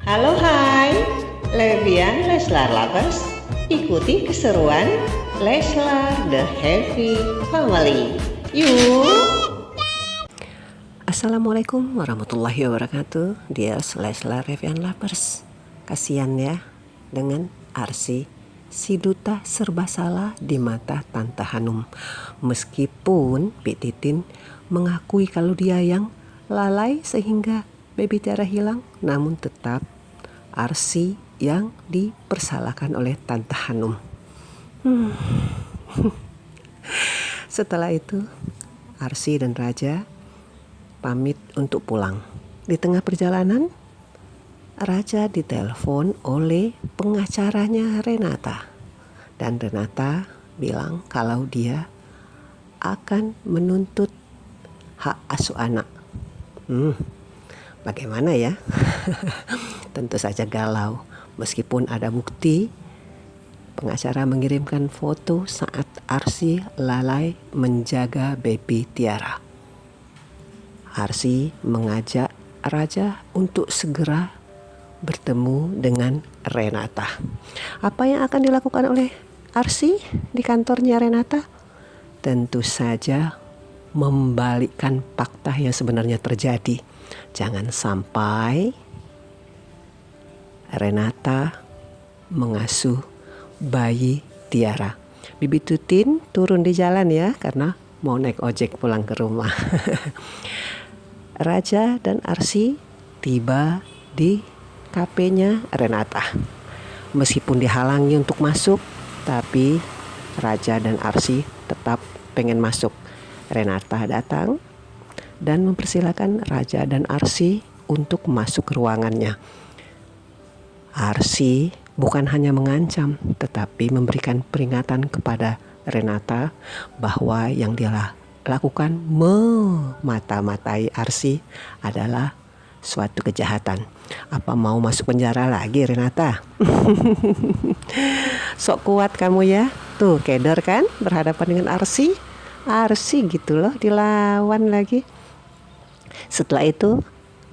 Halo hai, Levian Leslar Lovers, ikuti keseruan Leslar The Happy Family. Yuk! Assalamualaikum warahmatullahi wabarakatuh. Dear Leslar Levian Lovers, kasihan ya dengan Arsy, si duta serba salah di mata Tante Hanum. Meskipun Bik Titin mengakui kalau dia yang lalai sehingga baby Tiara hilang, namun tetap Arsy yang dipersalahkan oleh Tante Hanum. Setelah itu Arsy dan Raja pamit untuk pulang. Di tengah perjalanan, Raja ditelepon oleh pengacaranya Renata. Dan Renata bilang kalau dia akan menuntut hak asuh anak. Bagaimana ya? Tentu saja galau. Meskipun ada bukti, pengacara mengirimkan foto saat Arsy lalai menjaga baby Tiara. Arsy mengajak Raja untuk segera bertemu dengan Renata. Apa yang akan dilakukan oleh Arsy di kantornya Renata? Tentu saja membalikkan fakta yang sebenarnya terjadi. Jangan sampai Renata mengasuh bayi Tiara. Bibi Tutin turun di jalan ya, karena mau naik ojek pulang ke rumah. Raja dan Arsy tiba di kafenya Renata. Meskipun dihalangi untuk masuk, tapi Raja dan Arsy tetap pengen masuk. Renata datang dan mempersilahkan Raja dan Arsy untuk masuk ke ruangannya. Arsy bukan hanya mengancam, tetapi memberikan peringatan kepada Renata bahwa yang dia lakukan memata-matai Arsy adalah suatu kejahatan. Apa mau masuk penjara lagi Renata? Sok kuat kamu ya. Tuh keder kan berhadapan dengan Arsy. Arsy gitu loh dilawan lagi. Setelah itu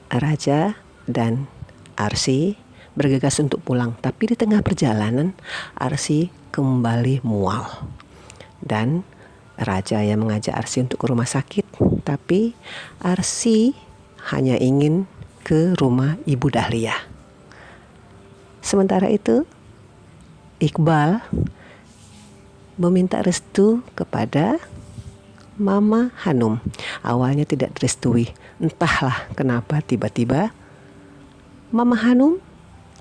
Raja dan Arsy bergegas untuk pulang. Tapi di tengah perjalanan Arsy kembali mual. Dan Raja yang mengajak Arsy untuk ke rumah sakit. Tapi Arsy hanya ingin ke rumah Ibu Dahlia. Sementara itu Iqbal meminta restu kepada Mama Hanum. Awalnya tidak direstui. Entahlah kenapa tiba-tiba Mama Hanum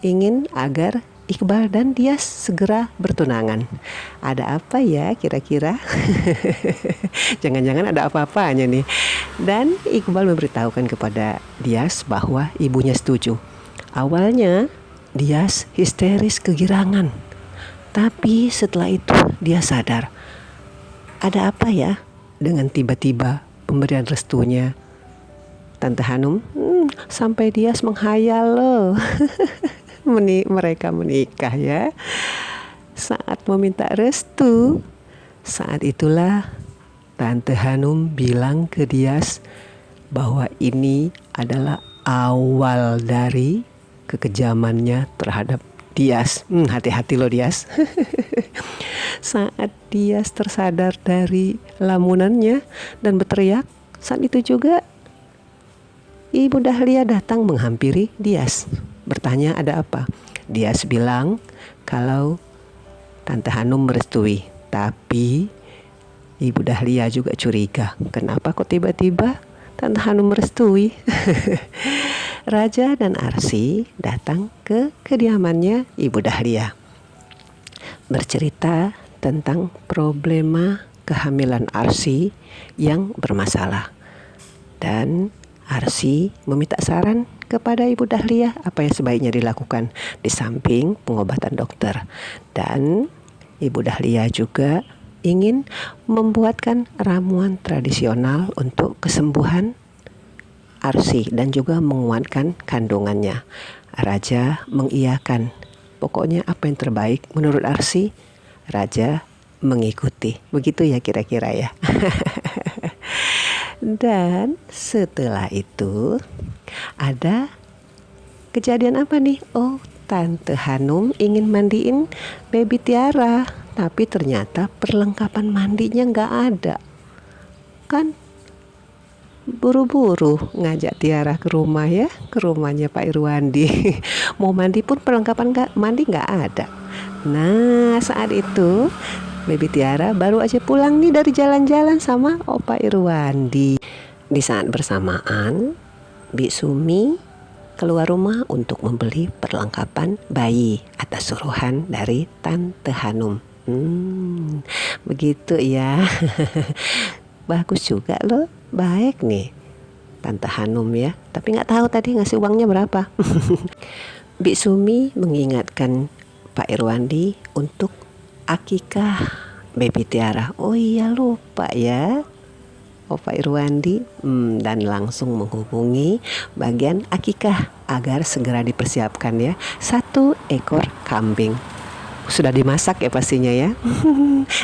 ingin agar Iqbal dan Dias segera bertunangan. Ada apa ya kira-kira? Jangan-jangan ada apa-apanya nih. Dan Iqbal memberitahukan kepada Dias bahwa ibunya setuju. Awalnya Dias histeris kegirangan. Tapi setelah itu dia sadar. Ada apa ya dengan tiba-tiba pemberian restunya Tante Hanum? Sampai Dias menghayal loh. Mereka menikah ya. Saat meminta restu, saat itulah Tante Hanum bilang ke Dias bahwa ini adalah awal dari kekejamannya terhadap Dias. Hati-hati loh Dias. Saat Dias tersadar dari lamunannya dan berteriak, saat itu juga Ibu Dahlia datang menghampiri Dias. Bertanya ada apa? Dias bilang kalau Tante Hanum merestui. Tapi Ibu Dahlia juga curiga. Kenapa kok tiba-tiba Tante Hanum merestui? Raja dan Arsy datang ke kediamannya Ibu Dahlia. Bercerita tentang problema kehamilan Arsy yang bermasalah. Dan Arsy meminta saran kepada Ibu Dahlia apa yang sebaiknya dilakukan di samping pengobatan dokter. Dan Ibu Dahlia juga ingin membuatkan ramuan tradisional untuk kesembuhan Arsy dan juga menguatkan kandungannya. Raja mengiyakan. Pokoknya apa yang terbaik menurut Arsy, Raja mengikuti. Begitu ya kira-kira ya. Dan setelah itu ada kejadian apa nih? Oh, Tante Hanum ingin mandiin baby Tiara, tapi ternyata perlengkapan mandinya nggak ada. Kan buru-buru ngajak Tiara ke rumah ya, ke rumahnya Pak Irwandi. Mau mandi pun perlengkapan mandi nggak ada. Nah, saat itu baby Tiara baru aja pulang nih dari jalan-jalan sama Opa Irwandi. Di saat bersamaan, Bi Sumi keluar rumah untuk membeli perlengkapan bayi atas suruhan dari Tante Hanum. Begitu ya. Bagus juga loh, baik nih Tante Hanum ya. Tapi nggak tahu tadi ngasih uangnya berapa. Bi Sumi mengingatkan Pak Irwandi untuk akikah baby Tiara. Oh iya, lupa ya, Pak Irwandi. Dan langsung menghubungi bagian akikah agar segera dipersiapkan ya. 1 ekor kambing. Sudah dimasak ya pastinya ya.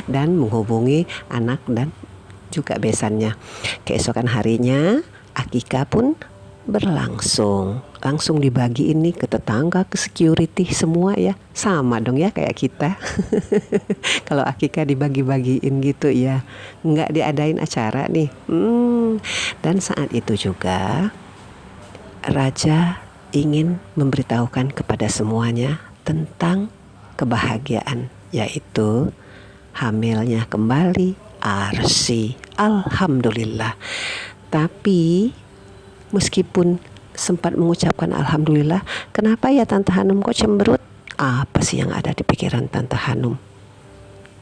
Dan menghubungi anak dan juga besannya. Keesokan harinya akikah pun berlangsung. Langsung dibagi ini ke tetangga, ke security semua ya. Sama dong ya kayak kita. Kalau akikah dibagi-bagiin gitu ya. Nggak diadain acara nih. Dan saat itu juga Raja ingin memberitahukan kepada semuanya tentang kebahagiaan, yaitu hamilnya kembali Arsy. Alhamdulillah. Tapi meskipun sempat mengucapkan alhamdulillah, kenapa ya Tante Hanum kok cemberut? Apa sih yang ada di pikiran Tante Hanum?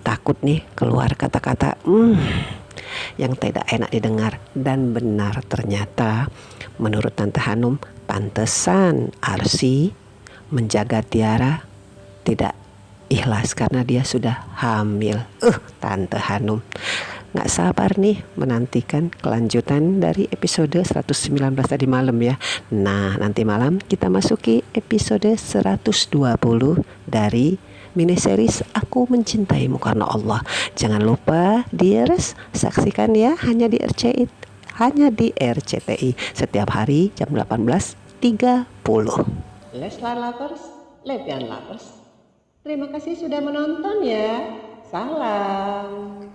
Takut nih keluar kata-kata yang tidak enak didengar. Dan benar ternyata menurut Tante Hanum, pantesan Arsy menjaga Tiara tidak ikhlas karena dia sudah hamil. Tante Hanum nggak sabar nih menantikan kelanjutan dari episode 119 tadi malam ya. Nah, nanti malam kita masuki episode 120 dari miniseries Aku Mencintaimu Karena Allah. Jangan lupa dears, saksikan ya hanya di RCTI setiap hari jam 18.30. Leslar Lovers, Levian Lovers, terima kasih sudah menonton ya. Salam.